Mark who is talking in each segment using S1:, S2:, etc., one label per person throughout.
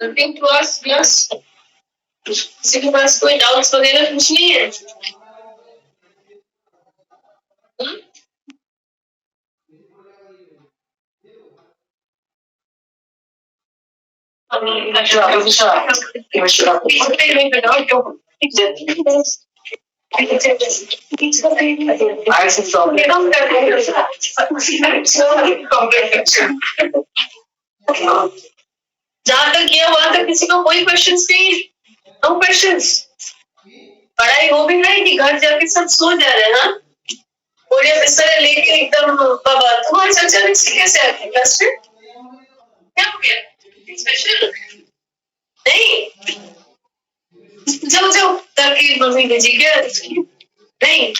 S1: Looking towards plus किसी के पास कोई डाउट्स वगैरह कुछ नहीं है? जहाँ तक किया वहां तक किसी को कोई क्वेश्चंस नहीं? No questions? पढ़ाई हो भी रही कि घर जाके सब सो जा रहे हैं? हाँ, बोलिए बिस्तर लेके एकदम बाबा तुम्हारी चर्चा में कैसे आती क्लास में? क्या हो गया स्पेशल? नहीं जाओ जाओ ताकि मम्मी भेजी क्या नहीं?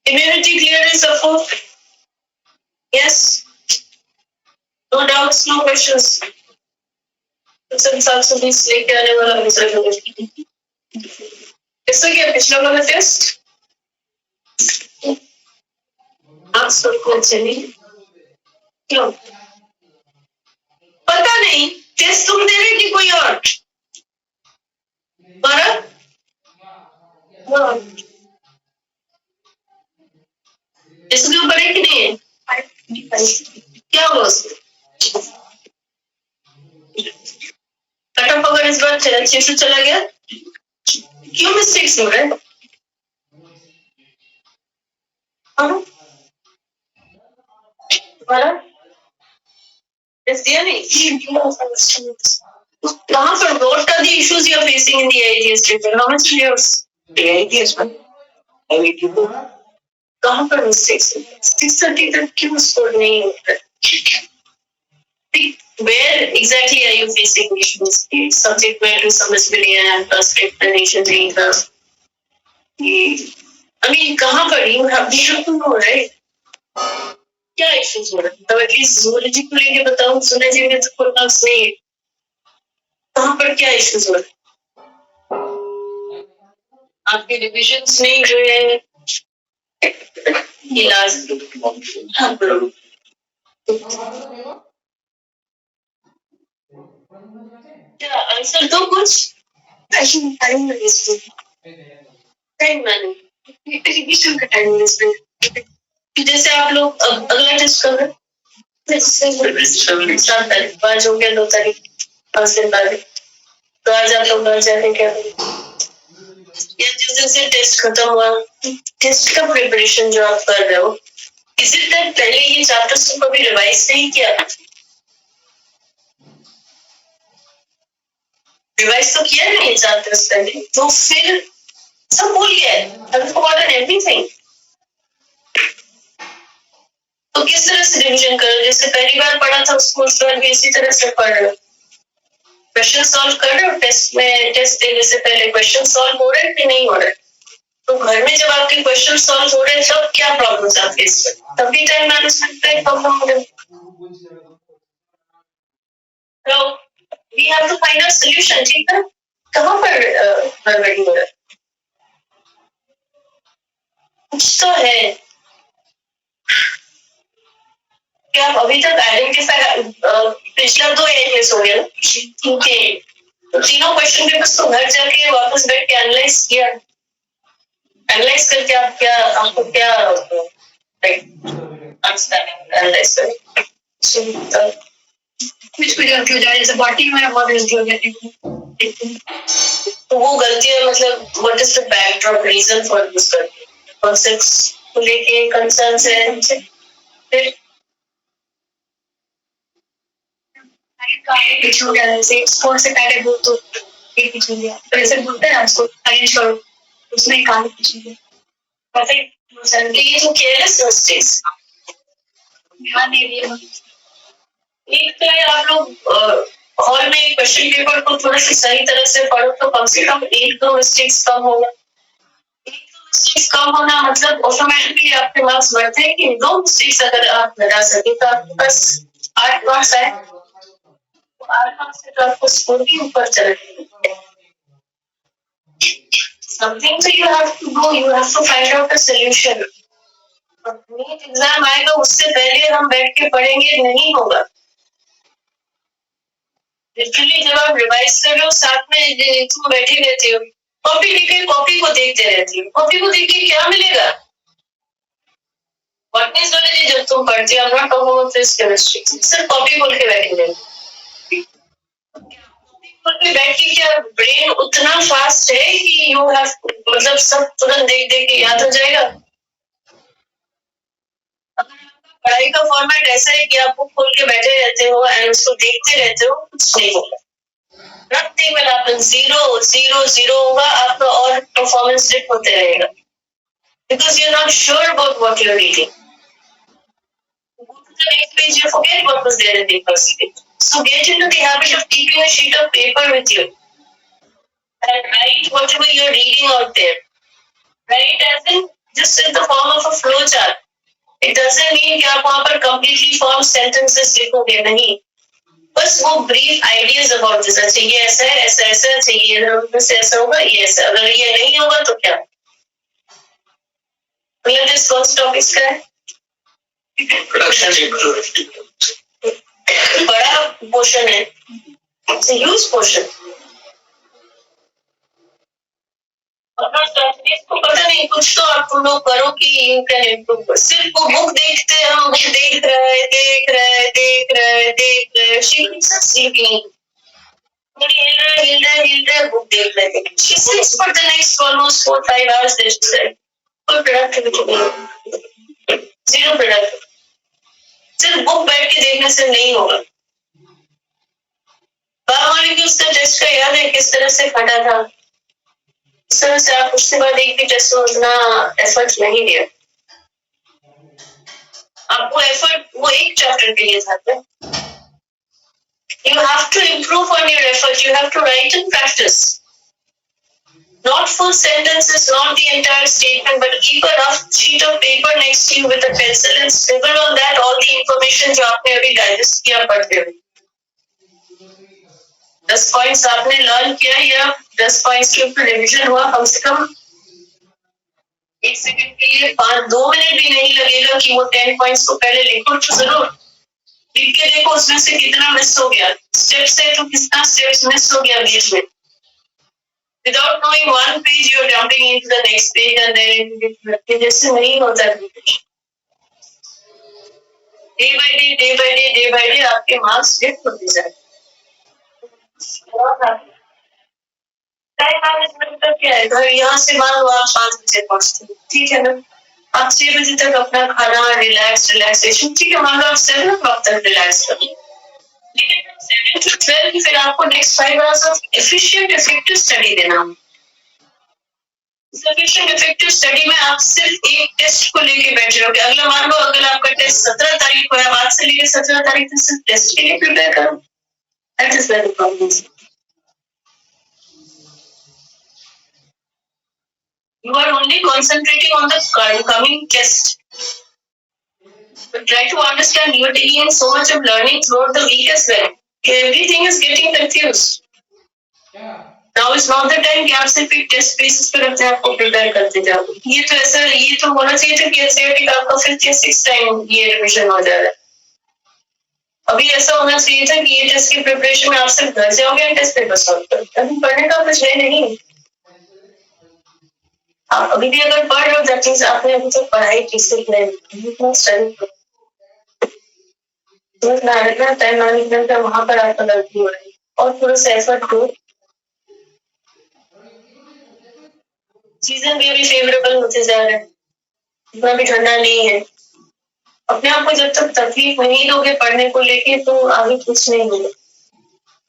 S1: Immunity clearance of food? Yes. No doubts, no questions. सब साल से बीस लेके आने वाला रिजल्ट होगा। इससे क्या पिछला वाला टेस्ट? आप सबको चली क्यों? पता नहीं टेस्ट तुम दे रहे कि कोई और? इसके ऊपर है कि नहीं है? क्या हुआ उसको? कट ऑफ अगर इस बार 600 चला गया क्यों मिस्टेक्स हो रहे हैं? दिया नहीं कहाँ पर what are the issues you are facing in the IELTS paper? How much years? The IELTS one. कहाँ पर मिस्टेक्स? 630 तक क्यों स्कोर नहीं होता? Where exactly are you facing issues? Subject matter समझ में नहीं आया, plus explanation नहीं था. I mean कहाँ पर you have to know, right? क्या issues हो रहे हैं? तो एटलीस्ट zoology को लेके बताऊँ, zoology में तो कोई मार्क्स नहीं है. कहाँ पर क्या issues हो रहे हैं? आपके डिविजन्स नहीं जो है इलाज क्या आंसर दो कुछ टाइम रिविजन का टाइम जैसे आप लोग अगला टेस्ट कर रहे 7 तारीख 5 हो गया 2 तारीख 5 दिन बाद तो आज आप लोग घर जाके क्या या जिस दिन से टेस्ट खत्म हुआ टेस्ट का प्रिपरेशन जो आप कर रहे हो इसी तक पहले ये चैप्टर्स को कभी रिवाइज नहीं किया रिवाइज तो किया नहीं चैप्टर्स पहले तो फिर सब भूल गया I've forgotten everything तो किस तरह से रिवीजन कर रहे जैसे पहली बार पढ़ा था उसको उस बार भी इसी तरह से पढ़ रहे हो क्वेश्चन सॉल्व कर रहे हो टेस्ट में टेस्ट देने से पहले क्वेश्चन सॉल्व हो रहे हैं कि नहीं हो रहे तो घर में जब आपके क्वेश्चन सॉल्व हो रहे हैं तब क्या प्रॉब्लम्स आप फेस कर तभी टाइम मैनेजमेंट का प्रॉब्लम हो रहा तो we have to find a solution ठीक है कहाँ पर गड़बड़ी हो रहा है कुछ तो है क्या आप अभी तक आइडेंटिफाई पिछला 2 एरियाज हो गया ठीक तो तीनों क्वेश्चन पेपर्स तो घर जाके वापस बैठ के एनालाइज किया एनालाइज करके आप क्या आपको क्या अंडरस्टैंडिंग एनालाइज करें कुछ भी गलती हो जाए जैसे बॉडी में बहुत गलती हो जाती है तो वो गलतियां मतलब what is the backdrop reason for this concepts को लेके कंसर्न्स है हमसे फिर पीछे हो गया जैसे स्कोर से पहले वो तो एक पीछे गया तो ऐसे बोलते हैं उसको अरेंज करो उसमें काम पीछे गया परफेक्ट ये तो केयरलेस मिस्टेक्स ध्यान नहीं दिया एक तो है आप लोग हॉल में क्वेश्चन पेपर को थोड़ा सा सही तरह से पढ़ो तो कम से कम 1-2 मिस्टेक्स कम होगा 1-2 मिस्टेक्स कम होना मतलब ऑटोमेटिकली आपके मार्क्स बढ़ते हैं कि 2 मिस्टेक्स अगर आप घटा सके तो आपके पास 8 मार्क्स आए, तो 8 मार्क्स से तो आपको स्कोर भी ऊपर चला जाएगा। Something so you have to go, you have to find out a solution. NEET exam आएगा उससे पहले हम बैठ के पढ़ेंगे नहीं होगा। लिटरली जब आप रिवाइज कर रहे हो साथ में तुम बैठे रहते हो, कॉपी लेके कॉपी को देखते रहती हो, कॉपी को देख के क्या मिलेगा? व्हाट इज नॉलेज जब तुम पढ़ते हो, not talking about physics chemistry, सिर्फ कॉपी खोल के बैठे रहते, कॉपी खोल के बैठ के क्या ब्रेन उतना फास्ट है कि यू हैव मतलब सब तुरंत देख देख के याद हो जाएगा? पढ़ाई का फॉर्मेट ऐसा है कि आप बुक खोल के बैठे रहते हो एंड उसको देखते रहते हो, कुछ नहीं होगा। Nothing will happen. Zero होगा आपका और परफॉर्मेंस डिप होते रहेगा because you're not sure about what you're reading. Go to the next page, you forget what was there in the first page. So get into the habit of keeping a sheet of paper with you and write whatever you're reading out there. Write as in just in the form of a flow chart. It doesn't mean कि आप वहाँ पर completely formed sentences लिखोगे, नहीं। बस वो brief ideas about this, अच्छा ये ऐसा है, ऐसा ऐसा चाहिए, ऐसा होगा, ये ऐसा, अगर ये नहीं होगा तो क्या? कौन सा टॉपिक का है? बड़ा पोर्शन है, ह्यूज पोर्शन। इसको पता नहीं, कुछ तो आप लोग करो कि यू कैन इम्प्रूव। सिर्फ वो बुक देखते हैं, हम बुक देख रहे शी कीप्स अस स्लीपिंग, हिल रहे बुक देख रहे थे। She sits for the next almost 4-5 hours there she said, कोई प्रोडक्टिविटी नहीं, जीरो प्रोडक्टिविटी। सिर्फ बुक बैठ के देखने से नहीं होगा। बायोमोलिक्यूल्स का टेस्ट का याद है किस तरह से फटा था? इस तरह से आप उसके बाद एक भी टेस्ट में उतना एफर्ट नहीं दिया। आपको एफर्ट वो एक चैप्टर के लिए था। You have to improve on your effort. You have to write and practice. Not full sentences, not the entire statement, but keep a rough sheet of paper next to you with a pencil and scribble on that all the information जो आपने अभी digest किया पढ़ते हुए। 10 points आपने learn किया या 10 points के ऊपर रिविजन हुआ, कम से कम 1 सेकंड के लिए 2 मिनट भी नहीं लगेगा कि वो 10 पॉइंट्स को पहले लिखो तो जरूर लिख के देखो उसमें से कितना मिस हो गया, स्टेप्स है तो कितना स्टेप्स मिस हो गया बीच में। Without knowing one page, you're jumping into the next page and then जैसे नहीं होता। डे बाय डे आपके मार्क्स डिप होते जाए। टाइम मैनेजमेंट का क्या है? घर यहाँ से मान लो आप 5 बजे पहुंचते हो, ठीक है ना? आप 6 बजे तक अपना खाना रिलैक्सेशन, ठीक है, मान लो आप 7 o'clock तक रिलैक्स करो, लेकिन 7 to 12 फिर आपको next 5 hours of efficient effective study देना। एफिशिएंट इफेक्टिव स्टडी में आप सिर्फ एक टेस्ट को लेके बैठे रहोगे। अगला मान लो अगर आपका टेस्ट 17 तारीख को है, आज से लेके 17 तारीख तक सिर्फ टेस्ट के लिए प्रिपेयर करो। That is very problem. You are only concentrating on the coming test. But try to understand you are taking in so much of learning throughout the week as well. Everything is getting confused. Now is not the time कि आप सिर्फ एक test basis पे अपने आप को prepare करते जाओ। ये तो ऐसा, ये तो होना चाहिए था कि एनसीईआरटी का आपका 5th या 6th टाइम ये रिवीजन हो जा रहा है। अभी ऐसा होना चाहिए था कि ये टेस्ट की प्रिपरेशन में आप सिर्फ घर जाओगे और टेस्ट पेपर सॉल्व करोगे। अभी पढ़ने का कुछ है नहीं। आप अभी भी अगर पढ़ रहे हो दैट मींस आपने अभी तक पढ़ाई ठीक से नहीं स्टडी टाइम मैनेजमेंट का वहां पर आपका गलती हो रही है और थोड़ा सा एफर्ट दो। सीजन भी अभी फेवरेबल होते जा रहे हैं, इतना भी ठंडा नहीं है। अपने आप को जब तक तकलीफ नहीं दोगे पढ़ने को लेके तो आगे कुछ नहीं होगा।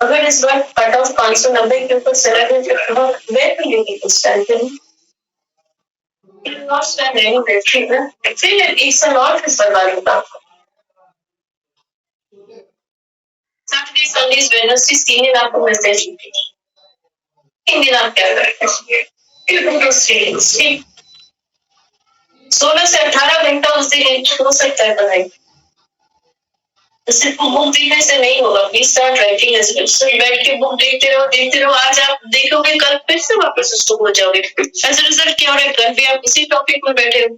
S1: अगर इस बार कट ऑफ 590 के ऊपर चला गया वेट तो लेंगे कुछ टाइम के लिए। Not spend anywhere, फिर एक साल और फिर बर्बाद होगा आपको। सैटरडे संडे वेडनेसडे 3 दिन आपको मिलते हैं छुट्टी। 3 दिन आप क्या करेंगे? 16 से 18 घंटा उस दिन इनपुट हो सकता है पढ़ाई। सिर्फ बुक देखने से नहीं होगा। Please start writing as well. सिर्फ बैठ के बुक देखते रहो। आज आप देखोगे, कल फिर से वापस उसको भूल जाओगे। एज अ रिजल्ट क्या हो रहा है, कल भी आप उसी टॉपिक में बैठे हो।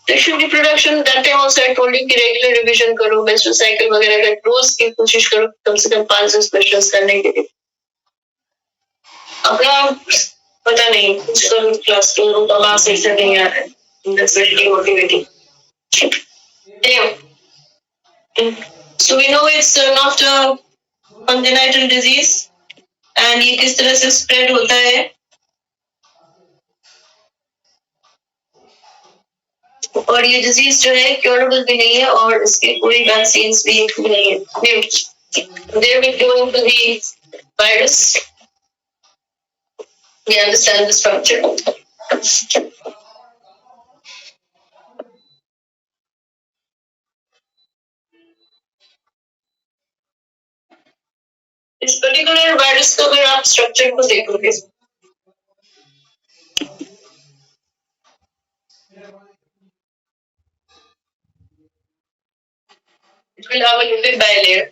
S1: Sexual reproduction that time also I told you कि रेगुलर रिवीजन करो, मेंस्ट्रुअल साइकिल वगैरह का रोज की कोशिश करो कम से कम 5-10 क्वेश्चंस करने के लिए। अपना पता नहीं कुछ करो क्लास के लोगों का बात सही से नहीं आ रहा है। That's very motivating. So we know it's not a congenital disease and ये किस तरह से spread होता है। और ये डिजीज जो है क्योरेबल भी नहीं है और इसके कोई वैक्सीन भी नहीं है। There we go into the virus. We understand the structure. इस पर्टिकुलर वायरस को अगर आप स्ट्रक्चर को देखोगे, it will have a lipid bilayer.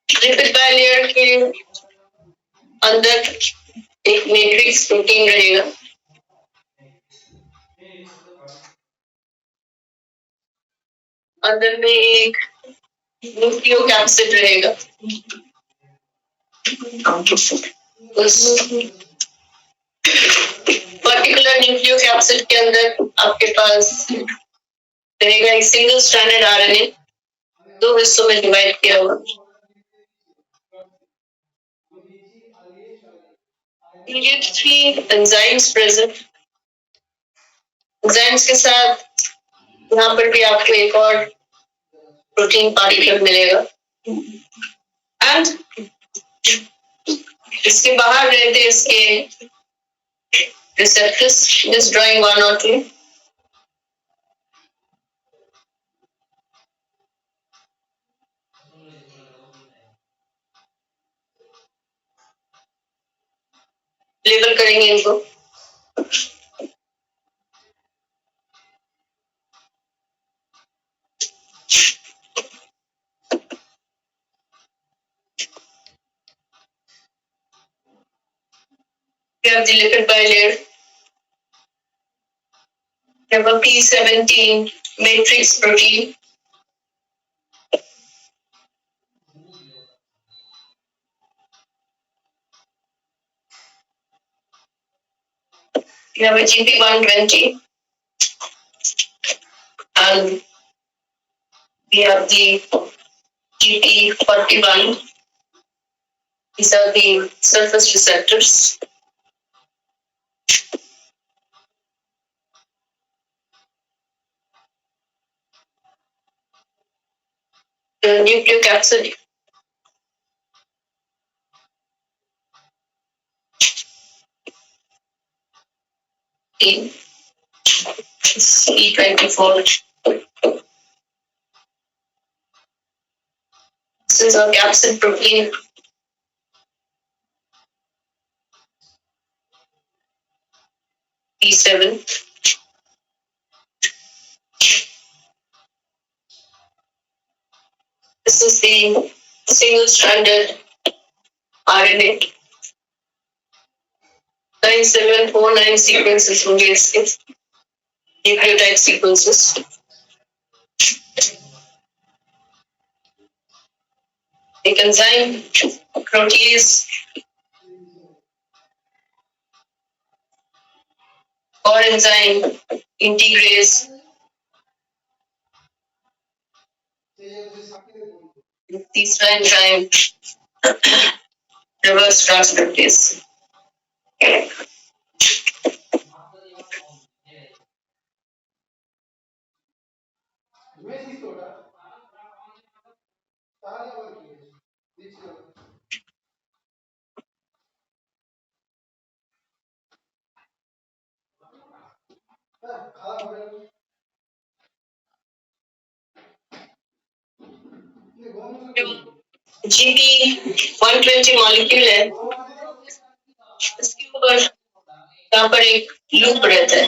S1: Lipid bilayer के अंदर एक मैट्रिक्स प्रोटीन रहेगा। अंदर में एक न्यूक्लियोकैप्सिड रहेगा। उस पर्टिकुलर न्यूक्लियोकैप्सिड के अंदर आपके पास रहेगा एक सिंगल स्ट्रैंडेड आरएनए, 2 हिस्सों में डिवाइड किया हुआ। You get 3 enzymes present. Enzymes के साथ यहाँ पर भी आपको एक और प्रोटीन पार्टिकल मिलेगा। एंड इसके बाहर रहते इसके receptors, just drawing 1 or 2। Label करेंगे इनको। We have the lipid bilayer. We have a P17 matrix protein. We have a GP120 and we have the GP41. These are the surface receptors. The nucleocapsid. E24. This is a capsid protein. E7. This is the single-stranded RNA. 9749 sequences होंगे इसके, nucleotide sequences. एक enzyme protease और enzyme integrase, तीसरा enzyme reverse transcriptase. GP120 molecule है, इसके ऊपर यहाँ पर एक लूप रहता है,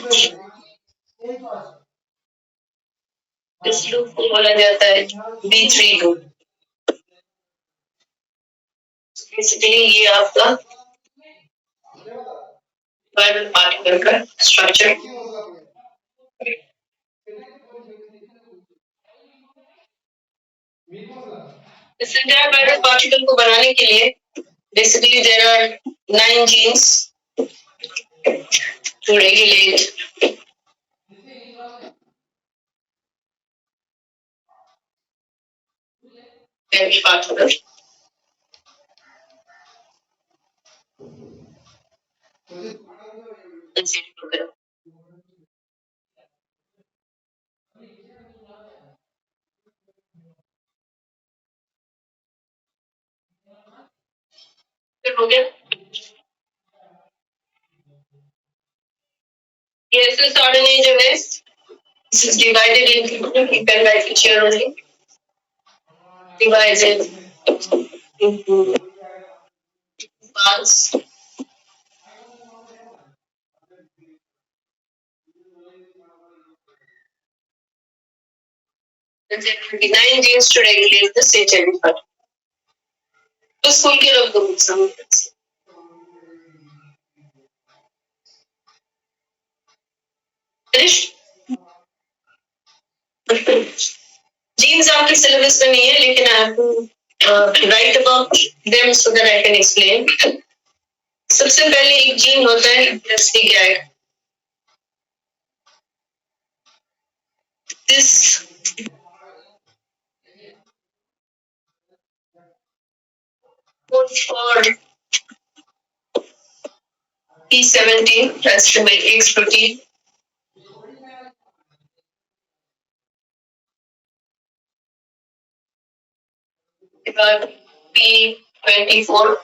S1: इस लूप को बोला जाता है B3 लूप। बेसिकली ये आपका वायरल पार्टिकल का स्ट्रक्चर। इस एंटायर वायरल पार्टिकल को बनाने के लिए basically there are 9 genes to regulate every particle. फिर हो गया। ये SSRNA जो है, this is divided into, you can write it here only, divided into parts. There are 29 genes to regulate the HIV part. तो स्कूल के लोग तो जीन्स आपके सिलेबस में नहीं है, लेकिन I have to write about them so that I can explain. सबसे पहले एक जीन होता है ST gag. This for P17, that's the matrix protein. About P24,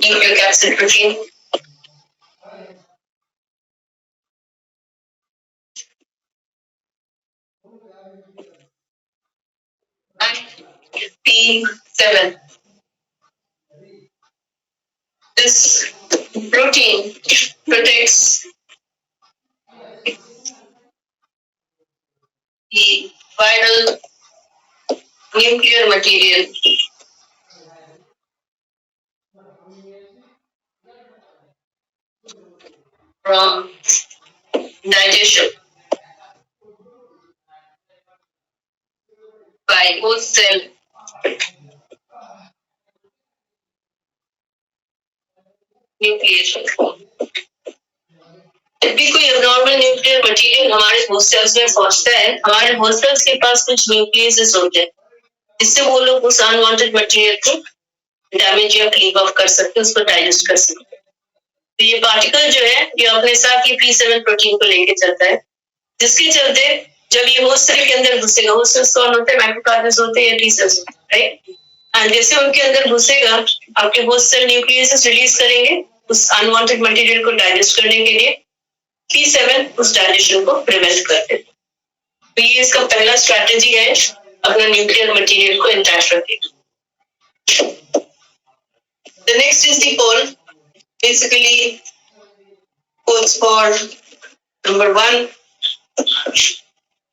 S1: nucleic acid protein. And P7. This protein protects the viral nuclear material from digestion by host cell nucleation. जब भी कोई abnormal nuclear material हमारे host cells में पहुंचता है, हमारे host cells के पास कुछ nucleases होते हैं, जिससे वो लोग उस unwanted material को डैमेज या क्लीव ऑफ कर सकते हैं, उसको डाइजेस्ट कर सकते हैं। तो ये पार्टिकल जो है, ये अपने साथ ये P7 प्रोटीन को लेके चलता है, जिसके चलते जब ये होस्ट सेल के अंदर घुसेगा, होस्ट सेल्स कौन होते हैं? माइक्रोकार्पस होते हैं या टी सेल्स, राइट? एंड जैसे उनके अंदर घुसेगा, आपके होस्ट सेल न्यूक्लियस रिलीज करेंगे उस अनवांटेड मटेरियल को डाइजेस्ट करने के लिए। P7 उस डाइजेशन को प्रिवेंट करते हैं। तो ये इसका पहला स्ट्रैटेजी है, अपना न्यूक्लियर मटेरियल को इंटैक्ट रखने। The next is the pole. Basically, codes for number 1,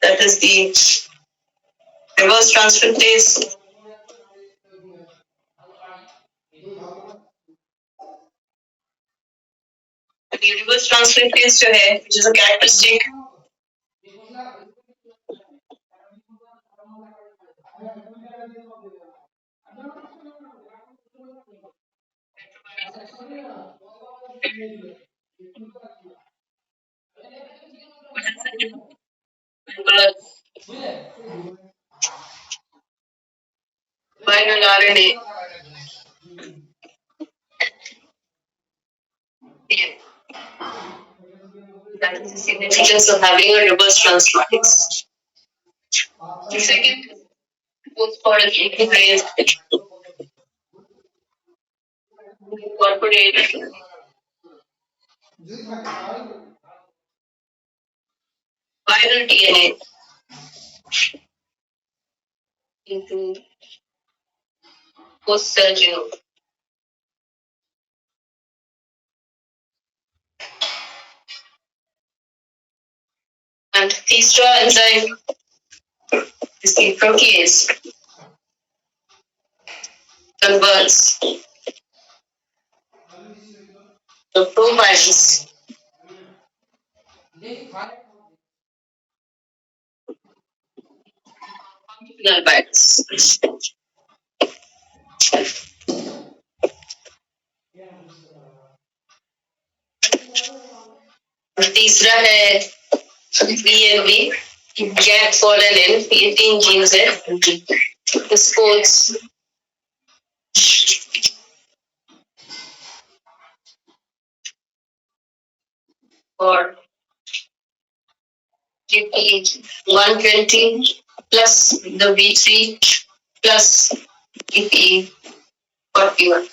S1: that is the reverse transcriptase. The reverse transcriptase जो है, which is a characteristic viral RNA. That is the significance of having a reverse transcriptase. The second goes for an integrase incorporate viral DNA into host cell genome. And तीसरा enzyme is the protease. Converts the probytes functional bytes. तीसरा है BMB, gap fallen in. ये 3 jeans है. This codes for GP120 plus the V3 plus EP41.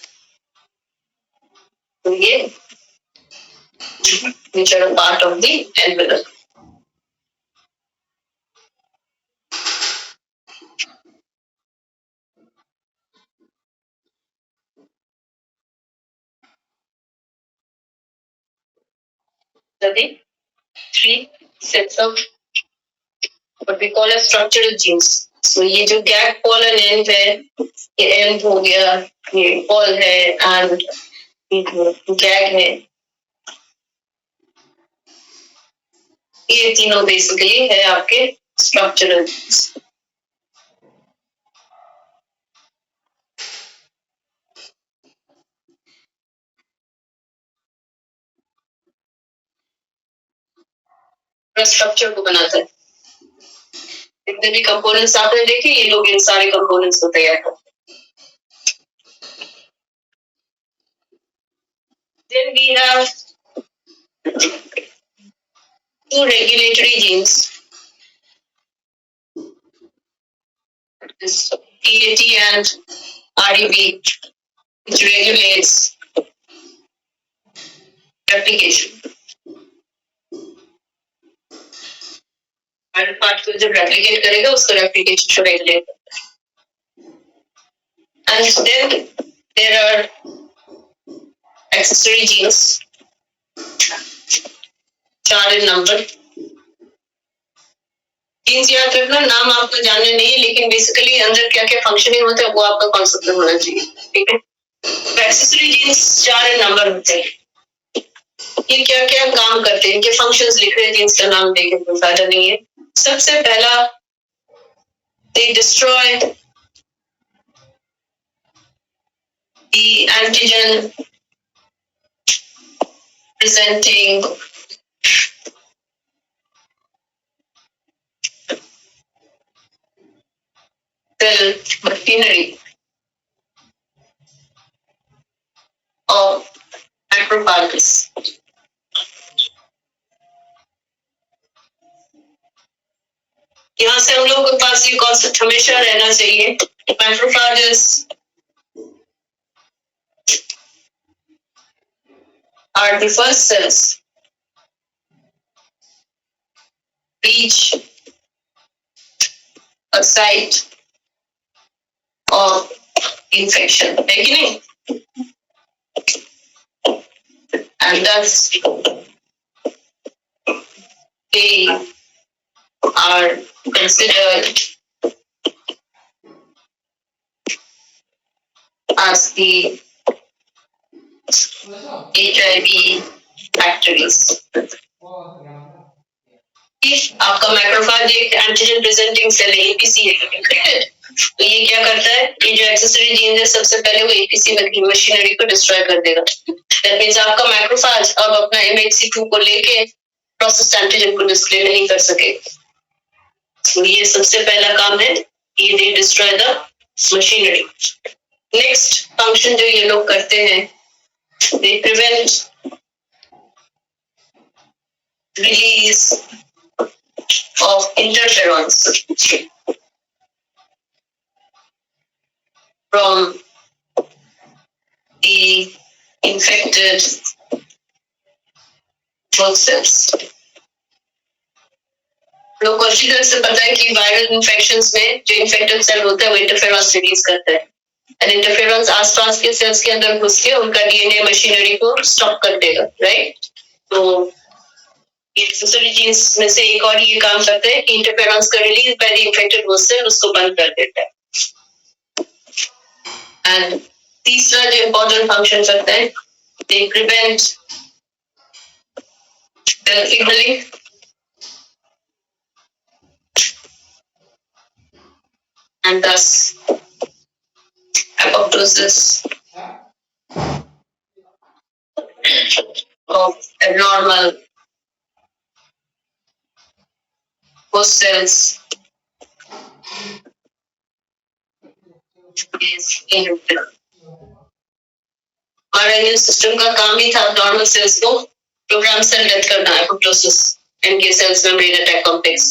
S1: तो ये which are a part of the envelope. The 3 sets of what we call as structural genes. So ये जो gap pollen end है, ये end हो गया, ये pol है and ये gag है. ये तीनों basically है आपके structural genes. स्ट्रक्चर को बनाता है. जितने भी कंपोनेंट्स आपने देखे ये लोग इन सारे कंपोनेंट्स को तैयार करते हैं. Then we have 2 regulatory genes. This TAT and REB, which regulates replication. Her part को जब रेप्लिकेट करेगा उसका रेप्लिकेशन को रेगुलेट करता है. And then there are accessory genes, 4 in number. Jeans याद रखना, नाम आपको जानने नहीं है लेकिन बेसिकली अंदर क्या क्या फंक्शनिंग होता है वो आपका कॉन्सेप्ट में होना चाहिए. ठीक है. एक्सेसरी जीन्स 4 in number होते हैं. ये क्या क्या काम करते हैं, इनके फंक्शंस लिख रहे हैं, जीन्स का नाम देके कोई फायदा नहीं है. सबसे पहला they destroy the antigen presenting cell machinery of macrophages. यहाँ से हम लोगों के पास ये कॉन्सेप्ट हमेशा रहना चाहिए. Macrophages are the first cells reach a site of infection. है कि नहीं? And thus they are considered as the HIV factories. आपका मैक्रोफेज एक एंटीजन प्रेजेंटिंग सेल है, एपीसी है. तो ये क्या करता है, ये जो एक्सेसरी जीन है सबसे पहले वो एपीसी मशीनरी को डिस्ट्रॉय कर देगा. दैट मींस आपका मैक्रोफेज अब अपना MHC2 को लेके प्रोसेस एंटीजन को डिस्प्ले नहीं कर सकेगा. तो ये सबसे पहला काम है, ये दे destroy the machinery. Next function जो ये लोग करते हैं, they prevent release of interferons from the infected cells. लोग कॉन्फिडेंस से पता है कि वायरल इन्फेक्शंस में जो इन्फेक्टेड सेल होता है वो इंटरफेरॉन्स रिलीज करता है. एंड इंटरफेरॉन्स आसपास के सेल्स के अंदर घुस के उनका DNA मशीनरी को स्टॉप कर देगा. राइट. तो ये एक्सेसरी जीन्स में से एक और ये काम करता है कि इंटरफेरॉन्स का release by the infected host cell उसको बंद कर देता है। एंड तीसरा जो इम्पोर्टेंट फंक्शन करता है, they prevent cell signalling and thus apoptosis of abnormal host cells is inhibited. हमारा इम्यून सिस्टम का काम ही था नॉर्मल सेल्स को प्रोग्राम सेल डेथ करना, apoptosis, NK cells, membrane attack complex,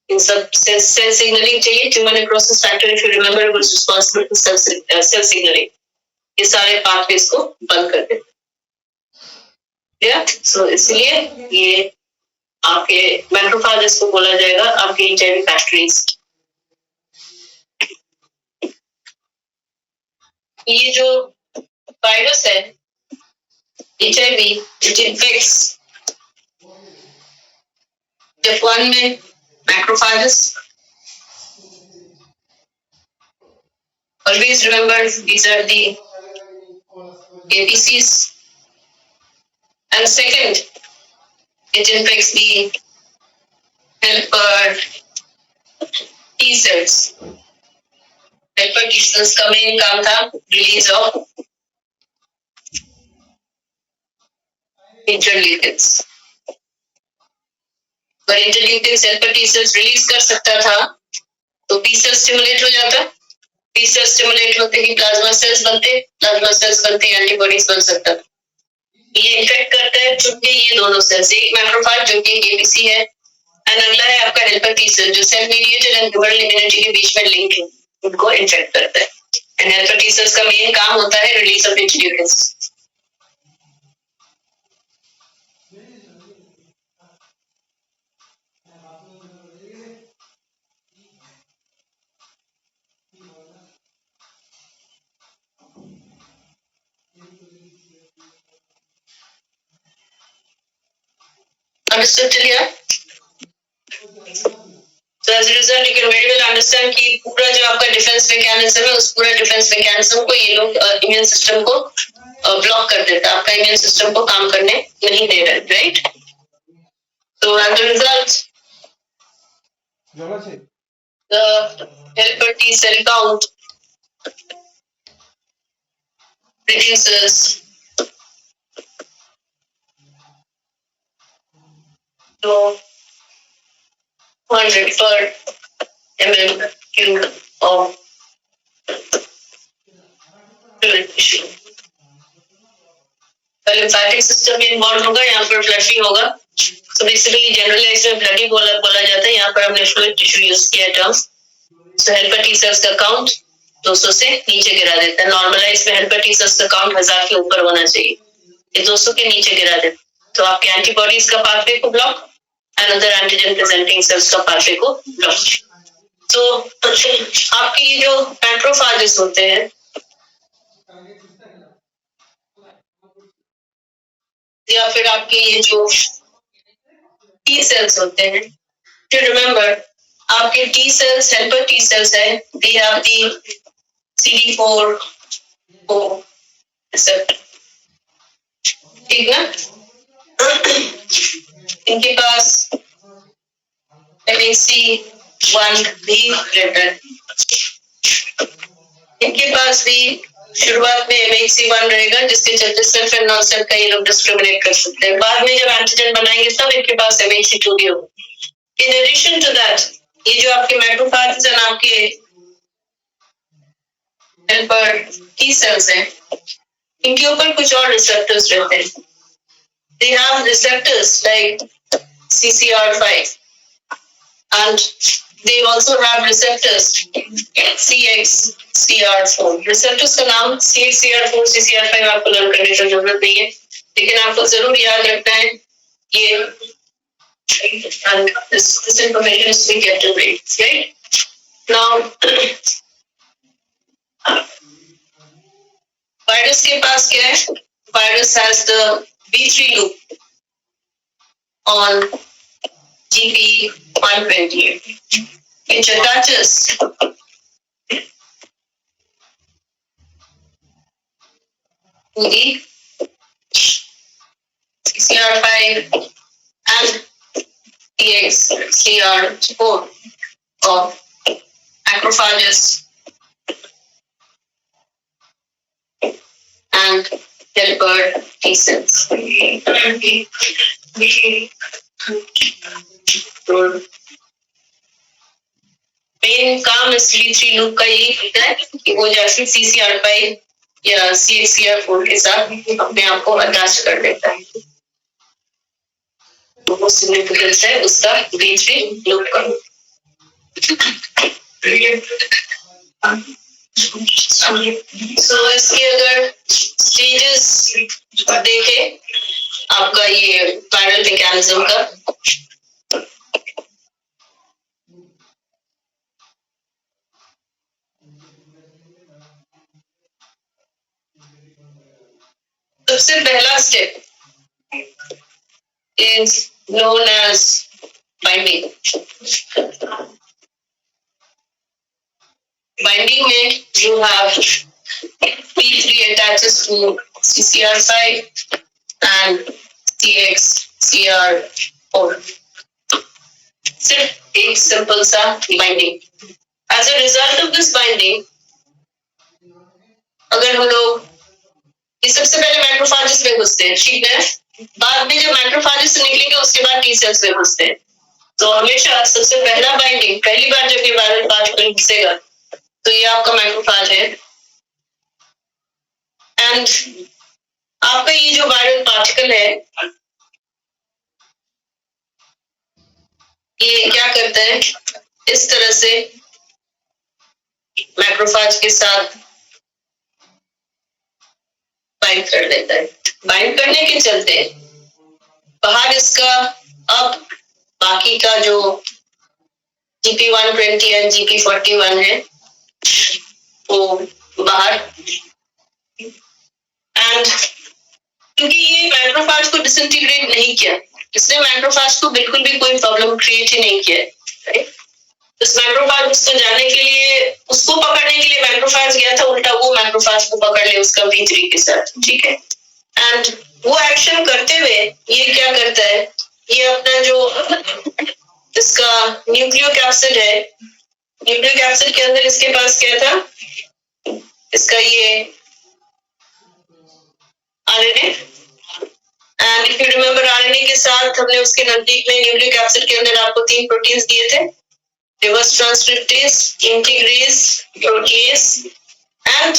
S1: इन सब सेल सिग्नलिंग चाहिए। Tumour necrosis factor if you remember was responsible for cell signalling. ये सारे पाथवेज को बंद कर देते हैं। सो इसलिए ये आपके मैक्रोफेजेस को बोला जाएगा आपके एचआईवी फैक्टरीज। ये जो वायरस है एचआईवी, इट इन्फेक्ट्स स्टेप 1 में macrophages. Always remember these are the APCs. And second, it infects the helper T cells. Helper T cells का main काम था release of interleukins. अगर interleukins helper T cells release कर सकता था तो T cells stimulate हो जाता। T cells stimulate होते ही प्लाज्मा सेल्स बनते एंटीबॉडीज बन सकता। ये इन्फेक्ट करता है चूंकि ये दोनों सेल्स, एक मैक्रोफेज जो कि एबीसी है एंड अगला है आपका हेल्पर टी सेल जो cell mediated and humoral immunity के बीच में लिंक है, उनको इन्फेक्ट करता है। एंड हेल्पर टी सेल्स का मेन काम होता है release of interleukins. Understood till here? So as a result, you can very well understand कि पूरा जो आपका डिफेंस मैकेनिज्म है उस पूरा डिफेंस मैकेनिज्म को ये लोग इम्यून सिस्टम को ब्लॉक कर देता है, आपका इम्यून सिस्टम को काम करने नहीं दे रहा, right? So as a result, the helper T cell count reduces to 100 per mm cube of fluid tissue. Lymphatic system में इन्वॉल्व होगा, यहाँ पर ब्लड भी होगा। So basically जनरलाइज में ब्लड ही बोला जाता है, यहाँ पर हमने फ्लूइड टिश्यू यूज किया term. So helper T cells का काउंट 200 से नीचे गिरा देता है। नॉर्मलाइज में हेल्पर टी सेल्स का काउंट 1000 के ऊपर होना चाहिए, ये 200 के नीचे गिरा देता है। तो आपके एंटीबॉडीज का पाथवे को block and other antigen presenting sales का पाथवे को ब्लॉक। तो आपकी ये जो मैक्रोफेजेस होते हैं या फिर आपके ये जो टी सेल्स होते हैं, टू रिमेम्बर आपके T cells helper T sales है, they have the CD4 receptor, ठीक है? इनके पास MHC1 भी रहता है, इनके पास भी शुरुआत में MHC1 रहेगा जिसके चलते सेल्फ एंड नॉन सेल्फ का ये लोग डिस्क्रिमिनेट कर सकते हैं। बाद में जब एंटीजन बनाएंगे तब इनके पास MHC2 भी होगा। इन एडिशन टू दैट ये जो आपके मैक्रोफेजेस हैं, आपके हेल्पर टी सेल्स हैं, इनके ऊपर कुछ और रिसेप्टर्स रहते हैं। They have receptors like CCR5 and they also have receptors CXCR4। receptors का नाम CXCR4 CCR5 आपको लर्न करने की जरूरत नहीं है, लेकिन आपको जरूर याद रखना है ये, and this information is to be kept in mind, right? Now virus के पास क्या है? Virus has the B3 loop on GP128, which attaches to the CR5 and TXCR4 of macrophages and helper T cells. Main काम इस CD3 loop का यही होता है कि वो जैसे CCR5 या CXCR4 के साथ अपने आप को अटैच कर लेता है। तो वो सिग्निफिकेंस है उसका B3 लूप का। इसके अगर स्टेजेस देखें आपका ये वायरल मैकेनिज्म का, सबसे पहला step is known as binding. Binding में you have P3 attaches to CCR5 and CXCR4. सिर्फ एक सिंपल सा binding. As a result of this binding, अगर हम लोग ये सबसे पहले मैक्रोफाजेस में घुसते हैं, ठीक है, बाद में जब मैक्रोफाजेस से निकलेंगे उसके बाद टी सेल्स में घुसते हैं। तो हमेशा सबसे पहला बाइंडिंग, पहली बार जब ये वायरल पार्टिकल घुसेगा तो ये आपका मैक्रोफाज है एंड आपका ये जो वायरल पार्टिकल है ये क्या करता है, इस तरह से मैक्रोफाज के साथ बाइंड कर लेता है। बाइंड करने के चलते बाहर इसका अब बाकी का जो GP120 एंड GP41 है वो बाहर, एंड क्योंकि ये मैक्रोफाज को डिसइंटीग्रेट नहीं किया, इसने मैक्रोफाज को बिल्कुल भी कोई प्रॉब्लम क्रिएट ही नहीं किया, राइट। इस मैक्रोफाज उसको जाने के लिए, उसको पकड़ने के लिए मैक्रोफाज गया था, उल्टा वो मैक्रोफाज को पकड़ ले उसका B3 के साथ, ठीक है। एंड वो एक्शन करते हुए ये क्या करता है, ये अपना जो इसका न्यूक्लियोकैप्सिड है, न्यूक्लियोकैप्सिड के अंदर इसके पास क्या था, इसका ये RNA, and if you remember RNA के साथ हमने उसके नजदीक में न्यूक्लियोकैप्सिड के अंदर आपको 3 प्रोटीन्स दिए थे, reverse transcriptase, integrase, protease and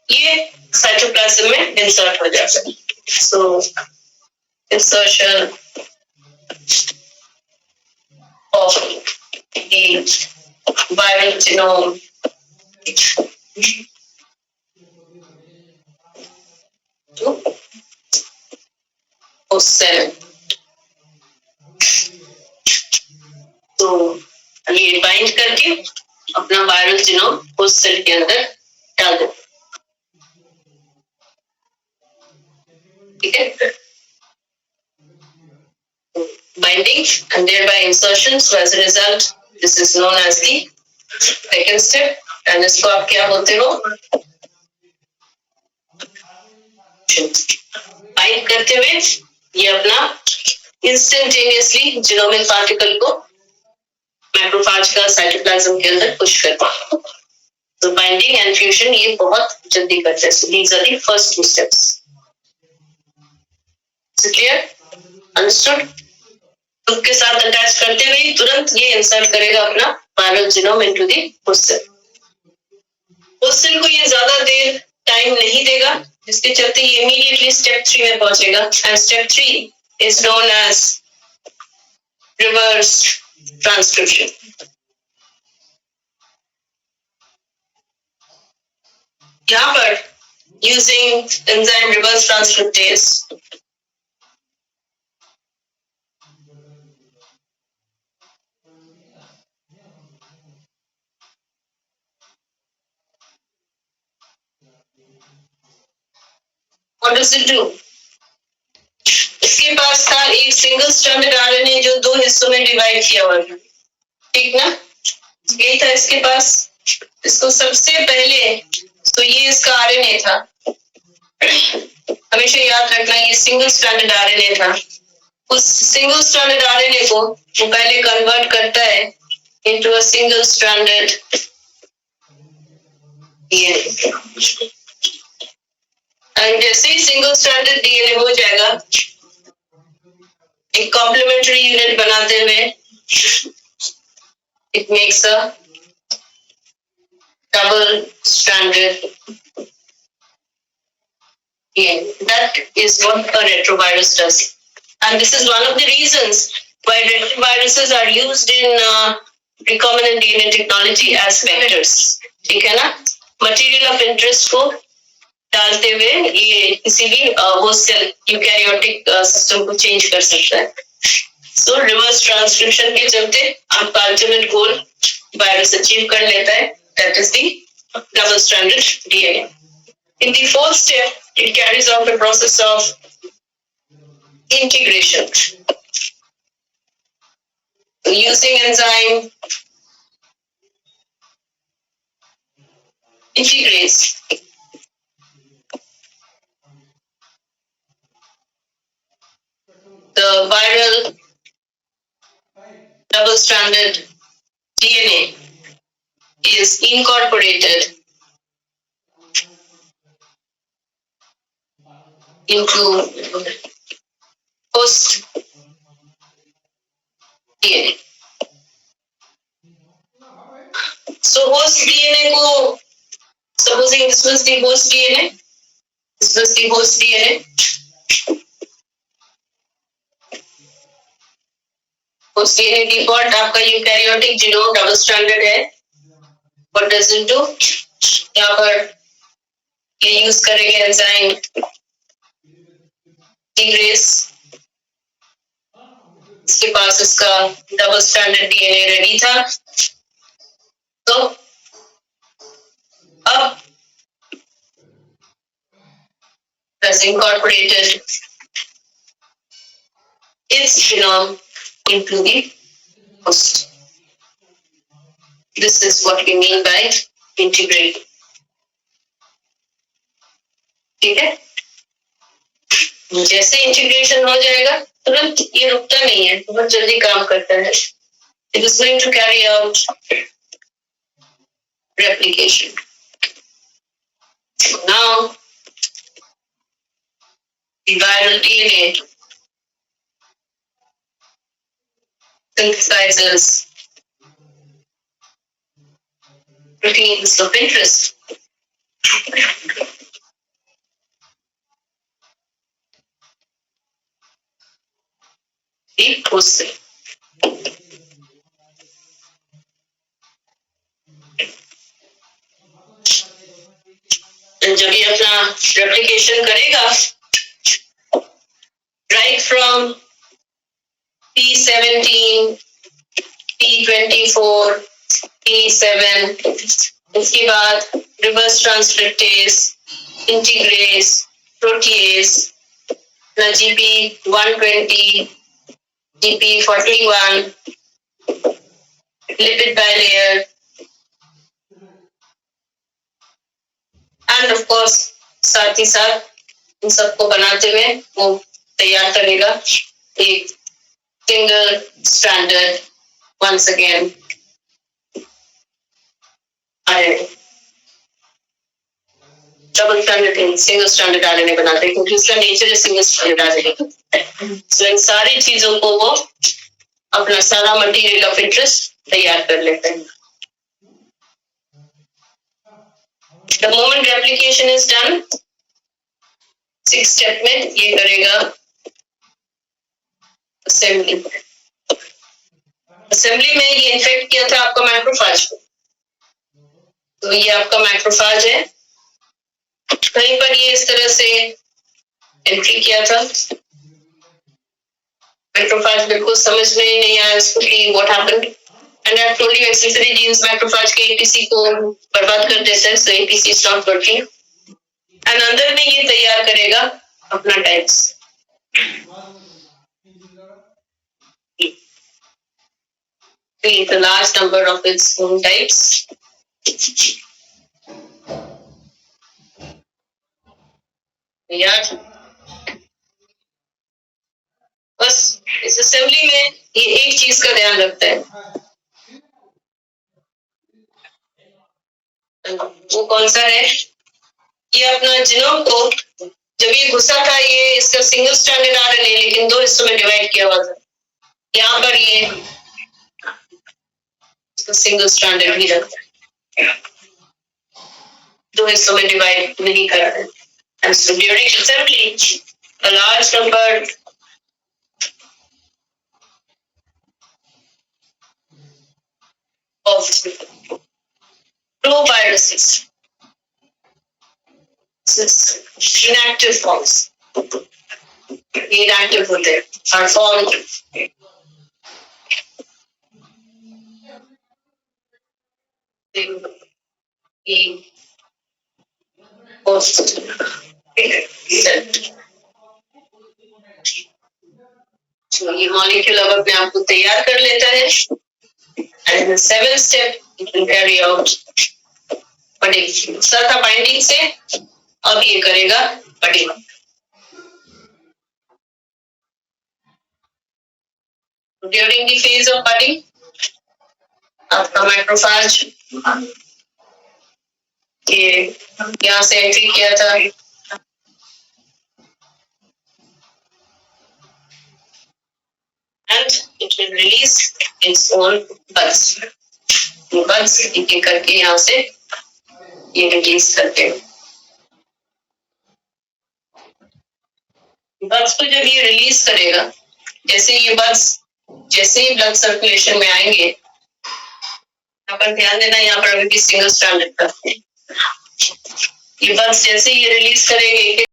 S1: ये साइटोप्लाज्म में इंसर्ट हो जाता है। So insertion of the viral genome to host cell. तो ये बाइंड करके अपना वायरल जीनोम होस्ट सेल के अंदर डाल दो, ठीक है। Binding and thereby insertion. So as a result, this is known as the second step. And इसको आप क्या बोलते हो, बाइंड करते हुए ये अपना इंस्टेंटेनियसली जीनोमिक पार्टिकल को मैक्रोफाज का साइटोप्लाज्म के अंदर पुश करता है। तो बाइंडिंग एंड फ्यूजन ये बहुत जल्दी करते हैं। So these are the first 2 steps. Clear, understood. Group के साथ अटैच करते हुए तुरंत ये इंसर्ट करेगा अपना viral genome into the host cell. Host cell को ये ज्यादा देर टाइम नहीं देगा, जिसके चलते ये इमीडिएटली स्टेप 3 में पहुंचेगा, and step 3 is known as reverse transcription. यहाँ पर using enzyme reverse transcriptase What does it do? इसके पास था एक सिंगल स्ट्रैंडेड आरएनए जो 2 हिस्सों में डिवाइड किया हुआ था, ठीक ना? यही था इसके पास। इसको सबसे पहले तो ये इसका आरएनए था, हमेशा याद रखना ये सिंगल स्ट्रैंडेड आरएनए था। उस सिंगल स्ट्रैंडेड आरएनए को वो पहले कन्वर्ट करता है into a single stranded DNA. And जैसे ही सिंगल स्ट्रैंडेड डीएनए हो जाएगा, एक कॉम्प्लीमेंट्री यूनिट बनाते हुए it makes a double stranded DNA. That is what a retrovirus does. And this is one of the reasons why retroviruses are used in recombinant DNA technology as vectors. ठीक है ना? Material of interest को डालते हुए ये किसी भी host cell eukaryotic system को change कर सकता है. So reverse transcription के चलते आपका ultimate goal virus achieve कर लेता है. That is the double-stranded DNA. In the fourth step, it carries out the process of integration. Using enzyme integrates the viral double-stranded DNA is incorporated into host DNA. So host DNA को, supposing this was the host DNA, this was the host DNA. Host DNA default आपका eukaryotic genome double stranded है. What does it do? यहाँ पर ये use करेंगे enzyme इंटीग्रेस. इसके पास इसका double stranded DNA ready था. तो अब has incorporated its genome into the host. This is what we mean by integrate. ठीक है? जैसे इंटीग्रेशन हो जाएगा तुरंत ये रुकता नहीं है, बहुत जल्दी काम करता है. It is going to carry out replication. Now the viral DNA synthesizes proteins of interest. एक होस्ट से जब ये अपना रेप्लिकेशन करेगा, right from P17, P24, P7, इसके बाद reverse transcriptase, integrase, protease, GP120, GP41, lipid bilayer, and of course साथ ही साथ इन सबको बनाते हुए वो तैयार करेगा एक single stranded once again RNA. Double stranded नहीं, सिंगल स्ट्रैंडर्ड आरएनए बनाते हैं क्योंकि उसका नेचर है सिंगल स्ट्रैंडर्ड आरएनए. सो इन सारी चीजों को वो अपना सारा मटेरियल ऑफ इंटरेस्ट तैयार कर लेते हैं. The moment replication is done, 6 step में ये करेगा असेंबली. असेंबली में ये इन्फेक्ट किया था आपका मैक्रोफाज को. तो ये आपका मैक्रोफाज है. कहीं पर ये इस तरह से एंट्री किया था. मैक्रोफाज बिल्कुल समझ में ही नहीं आया इसको कि what happened. And I told you accessory genes macrophage के एपीसी को बर्बाद कर देते हैं. So APC is not working. And अंदर में ये तैयार करेगा अपना types the large number of its own types. यार बस इस असेंबली में ये एक चीज का ध्यान रखता है, वो कौन सा है? ये अपना जीनोम को जब ये घुसा था, ये इसका सिंगल स्ट्रैंडेड आरएनए लेकिन दो हिस्सों में डिवाइड किया हुआ था। यहाँ पर ये इसको सिंगल स्ट्रैंडेड भी रखता है, दो हिस्सों में डिवाइड नहीं कर रहा है। And so during assembly, a large number of proviruses, inactive forms, inactive होते हैं, are formed in post so ये मॉलिक्यूल अब अपने आप को तैयार कर लेता है, and in the seventh step it will carry out budding. Sir था बाइंडिंग से, अब ये करेगा budding. During the phase of budding, आपका मैक्रोफेज ये यहाँ से एंट्री किया था, and it will release its own buds. buds एक एक करके यहाँ से ये रिलीज करते हैं। buds को जब ये रिलीज करेगा, जैसे ये buds जैसे ही ब्लड सर्कुलेशन में आएंगे, यहाँ पर ध्यान देना, यहाँ पर अभी भी सिंगल स्ट्रैंडेड करते हैं। ये buds जैसे ही ये रिलीज करेंगे